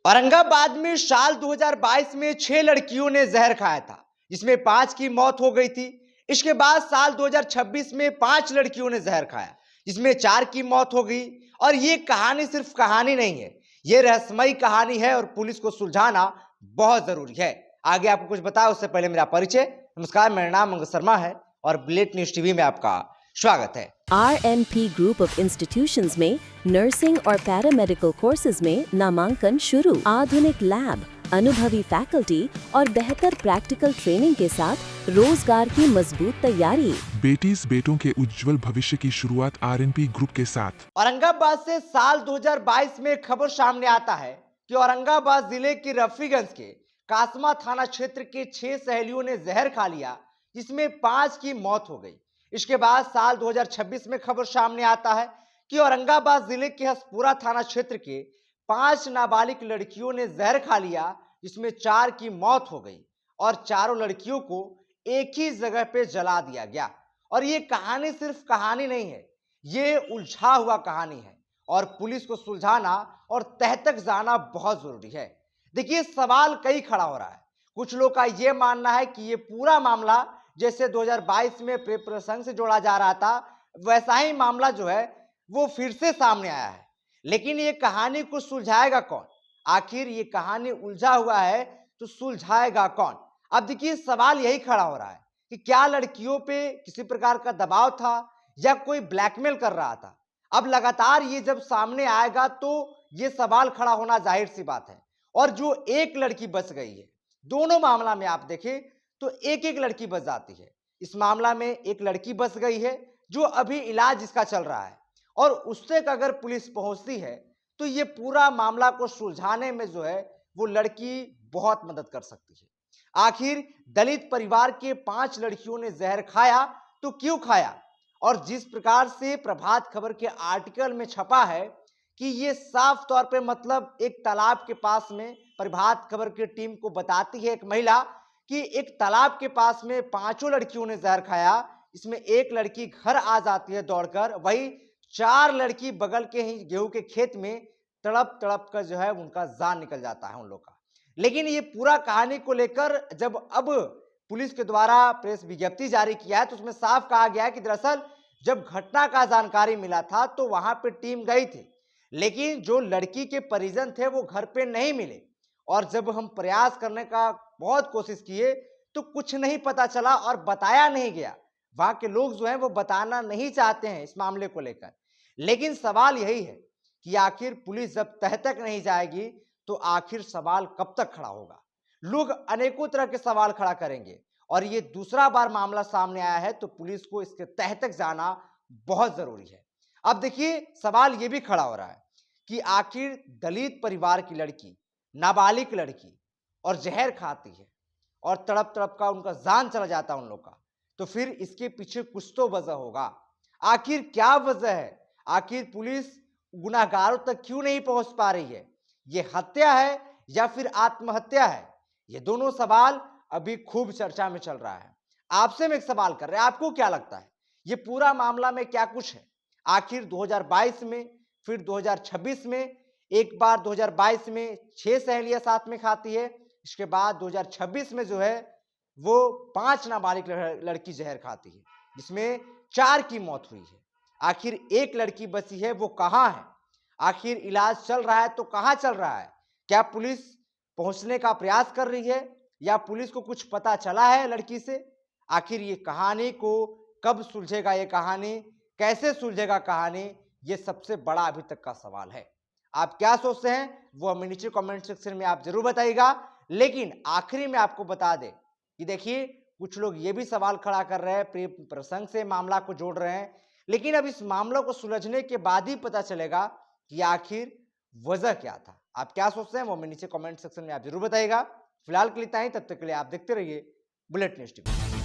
औरंगाबाद में साल 2022 में 6 लड़कियों ने जहर खाया था, जिसमें 5 की मौत हो गई थी। इसके बाद साल 2026 में 5 लड़कियों ने जहर खाया, जिसमें 4 की मौत हो गई। और ये कहानी सिर्फ कहानी नहीं है, ये रहस्यमयी कहानी है और पुलिस को सुलझाना बहुत जरूरी है। आगे आपको कुछ बताया उससे पहले मेरा परिचय। नमस्कार, मेरा नाम अंगद शर्मा है और बुलेट न्यूज टीवी में आपका स्वागत है। RNP ग्रुप ऑफ इंस्टीट्यूशंस में नर्सिंग और पैरामेडिकल कोर्सेज में नामांकन शुरू। आधुनिक लैब, अनुभवी फैकल्टी और बेहतर प्रैक्टिकल ट्रेनिंग के साथ रोजगार की मजबूत तैयारी। बेटीज बेटों के उज्जवल भविष्य की शुरुआत RNP ग्रुप के साथ। औरंगाबाद से साल 2022 में खबर सामने आता है कि औरंगाबाद जिले के रफीगंज के कासमा थाना क्षेत्र के 6 सहेलियों ने जहर खा लिया, जिसमें 5 की मौत हो गई। इसके बाद साल 2026 में खबर सामने आता है कि औरंगाबाद जिले के हसपुरा थाना क्षेत्र के 5 नाबालिग लड़कियों ने जहर खा लिया, जिसमें 4 की मौत हो गई और चारों लड़कियों को एक ही जगह पे जला दिया गया। और ये कहानी सिर्फ कहानी नहीं है, ये उलझा हुआ कहानी है और पुलिस को सुलझाना और तह तक जाना बहुत जरूरी है। देखिए, सवाल कई खड़ा हो रहा है। कुछ लोग का यह मानना है कि ये पूरा मामला जैसे 2022 में प्रेम प्रसंग से जोड़ा जा रहा था, वैसा ही मामला जो है वो फिर से सामने आया है। लेकिन ये कहानी को सुलझाएगा कौन? आखिर ये कहानी उलझा हुआ है तो सुलझाएगा कौन? अब देखिए, सवाल यही खड़ा हो रहा है कि क्या लड़कियों पे किसी प्रकार का दबाव था या कोई ब्लैकमेल कर रहा था। अब लगातार ये जब सामने आएगा तो ये सवाल खड़ा होना जाहिर सी बात है। और जो एक लड़की बच गई है, दोनों मामला में आप देखें तो एक एक लड़की बच जाती है। इस मामला में एक लड़की बच गई है जो अभी इलाज इसका चल रहा है, और उससे अगर पुलिस पहुंचती है तो ये पूरा मामला को सुलझाने में जो है वो लड़की बहुत मदद कर सकती है। आखिर दलित परिवार के 5 लड़कियों ने जहर खाया तो क्यों खाया? और जिस प्रकार से प्रभात खबर के आर्टिकल में छपा है कि ये साफ तौर पे मतलब एक तालाब के पास में प्रभात खबर की टीम को बताती है एक महिला कि एक तालाब के पास में 5 लड़कियों ने जहर खाया। इसमें एक लड़की घर आ जाती है दौड़कर, वही 4 लड़की बगल के ही गेहूं के खेत में तड़प तड़प कर जो है उनका जान निकल जाता है उन लोग का। लेकिन ये पूरा कहानी को लेकर जब अब पुलिस के द्वारा प्रेस विज्ञप्ति जारी किया है तो उसमें साफ कहा गया है कि दरअसल जब घटना का जानकारी मिला था तो वहां पे टीम गई थी, लेकिन जो लड़की के परिजन थे वो घर पे नहीं मिले। और जब हम प्रयास करने का बहुत कोशिश किए तो कुछ नहीं पता चला और बताया नहीं गया। वहां के लोग जो हैं वो बताना नहीं चाहते हैं इस मामले को लेकर। लेकिन सवाल यही है कि आखिर पुलिस जब तह तक नहीं जाएगी तो आखिर सवाल कब तक खड़ा होगा? लोग अनेकों तरह के सवाल खड़ा करेंगे और ये दूसरा बार मामला सामने आया है तो पुलिस को इसके तह तक जाना बहुत जरूरी है। अब देखिए, सवाल ये भी खड़ा हो रहा है कि आखिर दलित परिवार की लड़की, नाबालिग लड़की, और जहर खाती है और तड़प तड़प का उनका जान चला जाता है उन लोग का, तो फिर इसके पीछे कुछ तो वजह होगा। आखिर क्या वजह है? आखिर पुलिस गुनाहगारों तक क्यों नहीं पहुंच पा रही है? ये हत्या है या फिर आत्महत्या है? ये दोनों सवाल अभी खूब चर्चा में चल रहा है। आपसे मैं एक सवाल कर रहे हैं, आपको क्या लगता है ये पूरा मामला में क्या कुछ है? आखिर 2022 में, फिर 2026 में, एक बार 2022 में 6 सहेलियां साथ में खाती है, इसके बाद 2026 में जो है वो 5 नाबालिग लड़की जहर खाती है, जिसमें 4 की मौत हुई है। आखिर एक लड़की बची है, वो कहां है? आखिर इलाज चल रहा है तो कहां चल रहा है? क्या पुलिस पहुंचने का प्रयास कर रही है या पुलिस को कुछ पता चला है लड़की से? आखिर ये कहानी को कब सुलझेगा? ये कहानी कैसे सुलझेगा? कहानी ये सबसे बड़ा अभी तक का सवाल है। आप क्या सोचते हैं वो हमें नीचे कमेंट सेक्शन में आप जरूर बताइएगा। लेकिन आखिरी में आपको बता दें कि देखिए, कुछ लोग ये भी सवाल खड़ा कर रहे हैं, प्रेम प्रसंग से मामला को जोड़ रहे हैं, लेकिन अब इस मामले को सुलझने के बाद ही पता चलेगा कि आखिर वजह क्या था। आप क्या सोचते हैं वो हमें नीचे कमेंट सेक्शन में आप जरूर बताइएगा। फिलहाल के लिए इतना ही, तब तक के लिए आप देखते रहिए बुलेट न्यूज टीवी।